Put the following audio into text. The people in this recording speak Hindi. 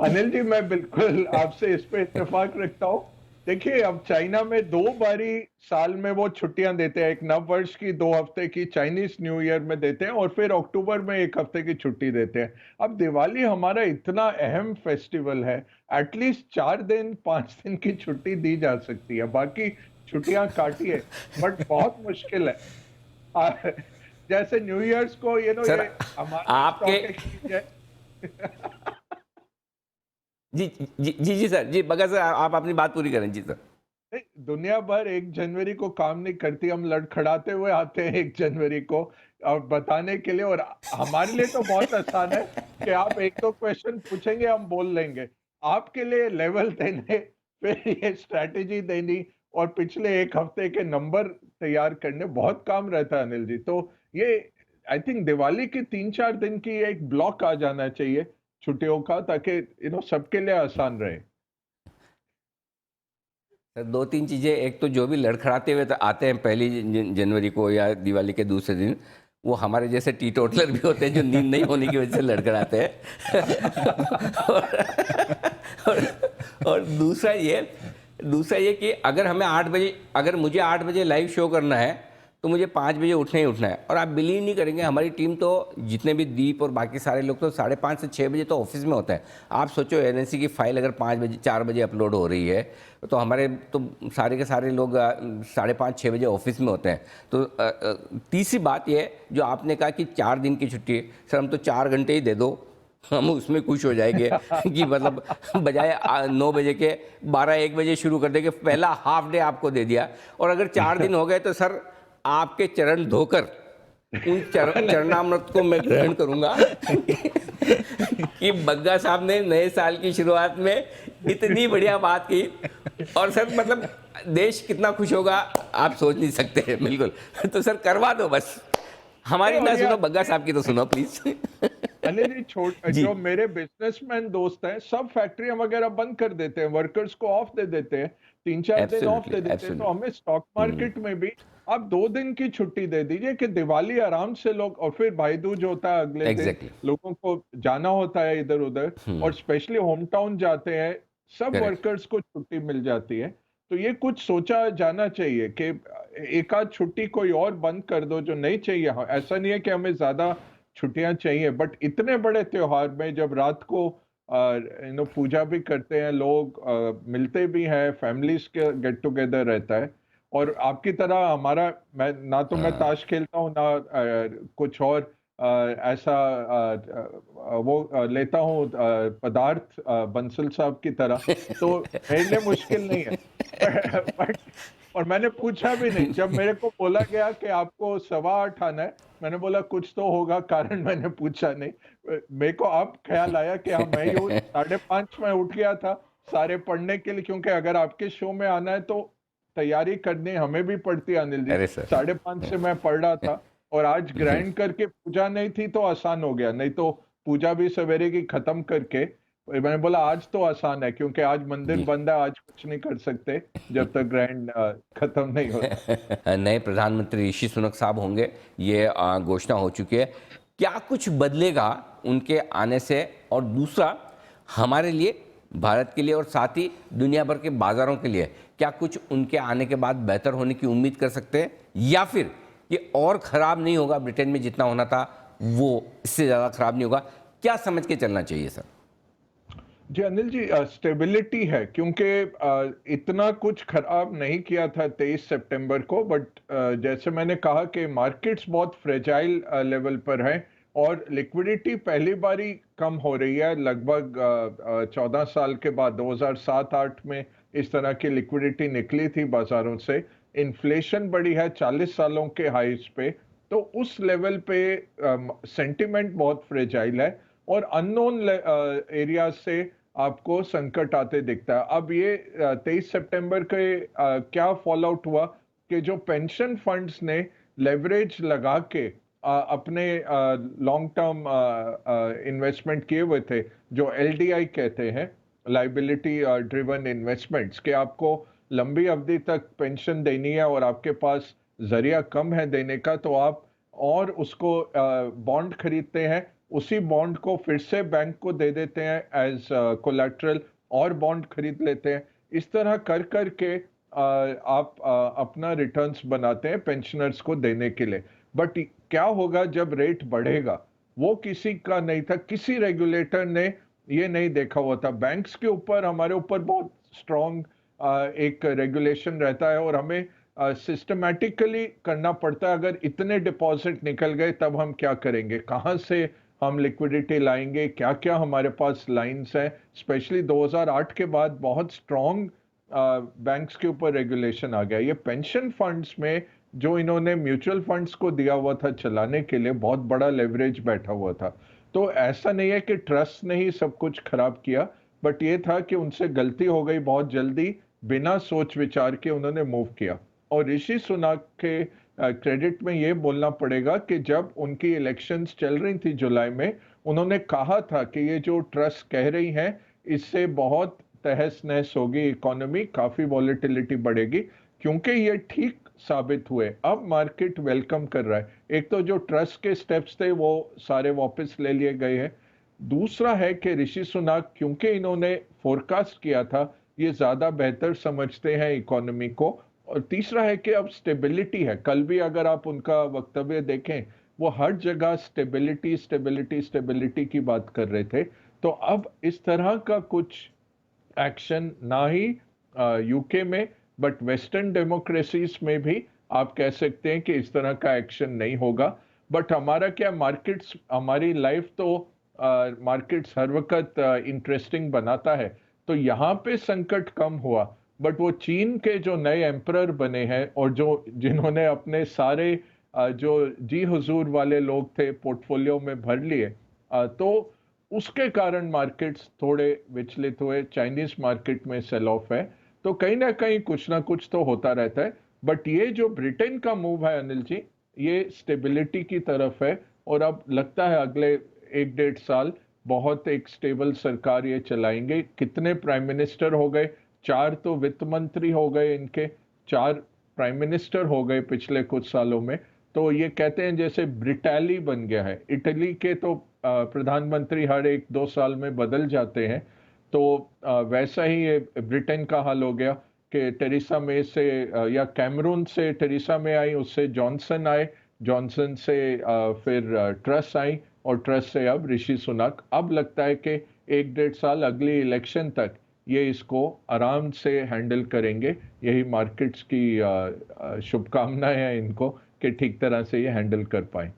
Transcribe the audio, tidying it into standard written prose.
अनिल जी, मैं बिल्कुल आपसे इस पे इत्तेफाक रखता हूँ। देखिए, अब चाइना में 2 बारी साल में वो छुट्टियां देते हैं, एक नव वर्ष की 2 हफ्ते की चाइनीज न्यू ईयर में देते हैं और फिर अक्टूबर में 1 हफ्ते की छुट्टी देते हैं। अब दिवाली हमारा इतना अहम फेस्टिवल है, एटलीस्ट 4 दिन 5 दिन की छुट्टी दी जा सकती है, बाकी छुट्टियां काटिए, बट बहुत मुश्किल है। आ, जैसे न्यू ईयर्स को सर ये हमारी आपके स्टॉक एक्सचेंज है। जी जी जी जी सर, जी बगैर सर आप अपनी बात पूरी करें जी सर। नहीं, दुनिया भर 1 जनवरी को काम नहीं करती, हम लड़खड़ाते हुए आते हैं 1 जनवरी को और बताने के लिए। और हमारे लिए तो बहुत आसान है कि आप एक दो क्वेश्चन पूछेंगे, हम बोल लेंगे। आपके लिए लेवल देने, फिर ये स्ट्रैटेजी देनी और पिछले 1 हफ्ते के नंबर तैयार करने, बहुत काम रहता है अनिल जी। तो ये आई थिंक दिवाली की 3-4 दिन की एक ब्लॉक आ जाना चाहिए छुट्टियों का, ताकि सबके लिए आसान रहे। सर दो तीन चीज़ें, एक तो जो भी लड़खड़ाते हुए तो आते हैं पहली जनवरी को या दिवाली के दूसरे दिन, वो हमारे जैसे टी टोटलर भी होते हैं जो नींद नहीं होने की वजह से लड़खड़ाते हैं। और, और दूसरा ये कि अगर हमें 8 बजे, अगर मुझे 8 बजे लाइव शो करना है तो मुझे 5 बजे उठना ही उठना है। और आप बिलीव नहीं करेंगे, हमारी टीम तो जितने भी दीप और बाकी सारे लोग तो 5:30 से 6 बजे तो ऑफिस में होते हैं। आप सोचो एनएससी की फाइल अगर 5 बजे 4 बजे अपलोड हो रही है तो हमारे तो सारे के सारे लोग 5:30 6 बजे ऑफिस में होते हैं। तो तीसरी बात ये जो आपने कहा कि 4 दिन की छुट्टी, सर हम तो 4 घंटे ही दे दो, हम उसमें खुश हो जाएंगे। कि मतलब बजाय 9 बजे के 12-1 बजे शुरू कर देंगे, पहला हाफ डे आपको दे दिया। और अगर 4 दिन हो गए तो सर आपके चरण धोकर उन चरणामृत को मैं ग्रहण करूंगा कि बग्गा साहब ने नए साल की शुरुआत में इतनी बढ़िया बात की। और सर मतलब देश कितना खुश होगा आप सोच नहीं सकते हैं बिल्कुल। तो सर करवा दो बस, नहीं, हमारी और ना ये सुनो, बग्गा साहब की तो सुनो प्लीज। अनिल जी, छोड़ जी, जो मेरे बिजनेसमैन दोस्त हैं, सब फैक्ट्रियां वगैरह बंद कर देते हैं, वर्कर्स को ऑफ दे देते हैं, 3-4 दिन ऑफ एब्सोल्युटली दे देते हैं। तो हमें स्टॉक मार्केट में भी आप 2 दिन की छुट्टी दे दीजिए कि दिवाली आराम से लोग, और फिर भाई दूज होता है अगले दिन, एग्जैक्टली, लोगों को जाना होता है इधर उधर, और स्पेशली होम टाउन जाते हैं, सब करेक्ट। वर्कर्स को छुट्टी मिल जाती है। तो ये कुछ सोचा जाना चाहिए कि एक आध छुट्टी कोई और बंद कर दो जो नहीं चाहिए। ऐसा नहीं है कि हमें ज्यादा छुट्टियां चाहिए, बट इतने बड़े त्योहार में जब रात को पूजा भी करते हैं लोग, मिलते भी हैं, फैमिलीज के गेट टुगेदर रहता है। और आपकी तरह हमारा, मैं ताश खेलता हूँ ना कुछ और ऐसा लेता हूँ पदार्थ बंसल साहब की तरह। तो मेरे लिए मुश्किल नहीं है। बट और मैंने पूछा भी नहीं, जब मेरे को बोला गया कि आपको 8:15 आना है, मैंने बोला कुछ तो होगा कारण, मैंने पूछा नहीं। मेरे को अब ख्याल आया कि हाँ, मैं यूँ 5:30 में उठ गया था सारे पढ़ने के लिए, क्योंकि अगर आपके शो में आना है तो तैयारी करनी हमें भी पड़ती है अनिल जी। अरे सर, 5:30 से मैं पढ़ रहा था, और आज ग्राइंड करके पूजा नहीं थी तो आसान हो गया, नहीं तो पूजा भी सवेरे की खत्म करके मैंने बोला आज तो आसान है, क्योंकि आज मंदिर जी। बंद है, आज कुछ नहीं कर सकते जब तक ग्राइंड खत्म नहीं होता। नए प्रधानमंत्री ऋषि सुनक साहब होंगे, ये घोषणा हो चुकी है। क्या कुछ बदलेगा उनके आने से? और दूसरा, हमारे लिए, भारत के लिए और साथ ही दुनिया भर के बाज़ारों के लिए क्या कुछ उनके आने के बाद बेहतर होने की उम्मीद कर सकते हैं, या फिर ये और ख़राब नहीं होगा, ब्रिटेन में जितना होना था वो इससे ज़्यादा ख़राब नहीं होगा? क्या समझ के चलना चाहिए सर? जी अनिल जी, स्टेबिलिटी है, क्योंकि इतना कुछ खराब नहीं किया था 23 सितंबर को, बट जैसे मैंने कहा कि मार्केट्स बहुत फ्रेजाइल लेवल पर हैं, और लिक्विडिटी पहली बारी कम हो रही है लगभग 14 साल के बाद। 2007-8 में इस तरह की लिक्विडिटी निकली थी बाजारों से। इन्फ्लेशन बढ़ी है 40 सालों के हाईस पे, तो उस लेवल पे सेंटिमेंट बहुत फ्रेजाइल है, और अननोन एरिया से आपको संकट आते दिखता है। अब ये 23 सितंबर के क्या फॉल आउट हुआ कि जो पेंशन फंड्स ने लेवरेज लगा के अपने लॉन्ग टर्म इन्वेस्टमेंट किए हुए थे, जो एलडीआई कहते हैं, लाइबिलिटी ड्रिवन इन्वेस्टमेंट्स, कि आपको लंबी अवधि तक पेंशन देनी है और आपके पास जरिया कम है देने का, तो आप और उसको बॉन्ड खरीदते हैं उसी बॉन्ड को फिर से बैंक को दे देते हैं एज कोलैटरल और बॉन्ड खरीद लेते हैं। इस तरह कर कर के आप अपना रिटर्न्स बनाते हैं पेंशनर्स को देने के लिए। बट क्या होगा जब रेट बढ़ेगा, वो किसी का नहीं था, किसी रेगुलेटर ने ये नहीं देखा हुआ था। बैंक्स के ऊपर, हमारे ऊपर बहुत स्ट्रॉन्ग एक रेगुलेशन रहता है और हमें सिस्टमैटिकली करना पड़ता है। अगर इतने डिपॉजिट निकल गए तब हम क्या करेंगे, कहाँ से हम लिक्विडिटी लाएंगे, क्या क्या हमारे पास लाइंस हैं। स्पेशली 2008 के बाद बहुत स्ट्रॉन्ग बैंक्स के ऊपर रेगुलेशन आ गया। ये पेंशन फंड्स में जो इन्होंने म्यूचुअल फंड्स को दिया हुआ था चलाने के लिए, बहुत बड़ा लेवरेज बैठा हुआ था। तो ऐसा नहीं है कि ट्रस्ट ने ही सब कुछ खराब किया, बट ये था कि उनसे गलती हो गई, बहुत जल्दी बिना सोच विचार के उन्होंने मूव किया। और ऋषि सुनक के क्रेडिट में ये बोलना पड़ेगा कि जब उनकी इलेक्शंस चल रही थी जुलाई में, उन्होंने कहा था कि ये जो ट्रस्ट कह रही हैं इससे बहुत तहस नहस होगी, इकोनॉमी काफी वॉलेटिलिटी बढ़ेगी, क्योंकि ये ठीक साबित हुए। अब मार्केट वेलकम कर रहा है। एक तो जो ट्रस्ट के स्टेप्स थे वो सारे वापस ले लिए गए हैं। दूसरा है कि ऋषि सुनक, क्योंकि इन्होंने फोरकास्ट किया था, ये ज्यादा बेहतर समझते हैं इकोनॉमी को। और तीसरा है कि अब स्टेबिलिटी है। कल भी अगर आप उनका वक्तव्य देखें, वो हर जगह स्टेबिलिटी स्टेबिलिटी स्टेबिलिटी की बात कर रहे थे। तो अब इस तरह का कुछ एक्शन ना ही यूके में, बट वेस्टर्न डेमोक्रेसीज में भी आप कह सकते हैं कि इस तरह का एक्शन नहीं होगा। बट हमारा क्या, मार्केट्स, हमारी लाइफ तो मार्केट्स हर वक्त इंटरेस्टिंग बनाता है। तो यहाँ पे संकट कम हुआ, बट वो चीन के जो नए एम्परर बने हैं और जो जिन्होंने अपने सारे जो जी हुजूर वाले लोग थे पोर्टफोलियो में भर लिए, तो उसके कारण मार्केट्स थोड़े विचलित हुए। चाइनीज मार्केट में सेल ऑफ है। तो कहीं ना कुछ तो होता रहता है। बट ये जो ब्रिटेन का मूव है अनिल जी, ये स्टेबिलिटी की तरफ है। और अब लगता है अगले 1-1.5 साल बहुत एक स्टेबल सरकार ये चलाएंगे। कितने प्राइम मिनिस्टर हो गए, 4 तो वित्त मंत्री हो गए इनके, 4 प्राइम मिनिस्टर हो गए पिछले कुछ सालों में। तो ये कहते हैं जैसे ब्रिटेली बन गया है। इटली के तो प्रधानमंत्री हर 1-2 साल में बदल जाते हैं। तो वैसा ही ये ब्रिटेन का हाल हो गया कि टेरेसा मे से या कैमरून से टेरेसा मे आई, उससे जॉनसन आए, जॉनसन से फिर ट्रस आई, और ट्रस से अब ऋषि सुनक। अब लगता है कि 1-1.5 साल अगली इलेक्शन तक ये इसको आराम से हैंडल करेंगे। यही मार्केट्स की शुभकामनाएं हैं इनको कि ठीक तरह से ये हैंडल कर पाए।